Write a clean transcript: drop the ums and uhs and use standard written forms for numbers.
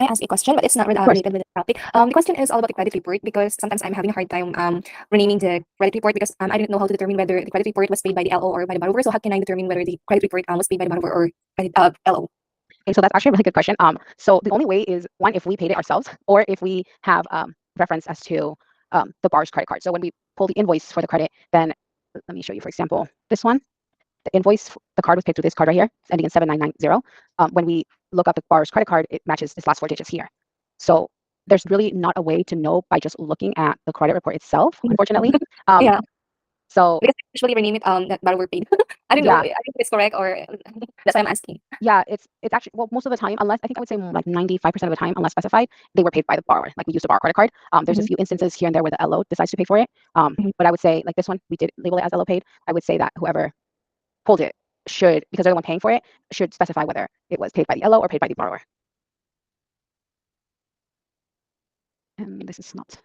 I ask a question, but it's not Of course. related with the topic. The question is all about the credit report because sometimes I'm having a hard time renaming the credit report because I didn't know how to determine whether the credit report was paid by the LO or by the borrower. So how can I determine whether the credit report was paid by the borrower or by the LO? Okay, so that's actually a really good question. So the only way is one, if we paid it ourselves, or if we have reference as to the borrower's credit card. So when we pull the invoice for the credit, then let me show you, for example, this one. The invoice, the card was paid through this card right here, it's ending in 7990. When we look up the borrower's credit card, it matches this last four digits here. So there's really not a way to know by just looking at the credit report itself, unfortunately. Um, Yeah, so because I usually rename it that borrower paid. I don't know. yeah, I think it's correct or that's why I'm asking. yeah, it's actually, well, most of the time, unless I think I would say like 95% of the time, unless specified, they were paid by the borrower. Like we used a borrower credit card. There's a Mhm, few instances here and there where the LO decides to pay for it. mhm. But I would say like this one, we did label it as LO paid. I would say that whoever pulled it should, because they're the one paying for it, should specify whether it was paid by the LO or paid by the borrower. And this is not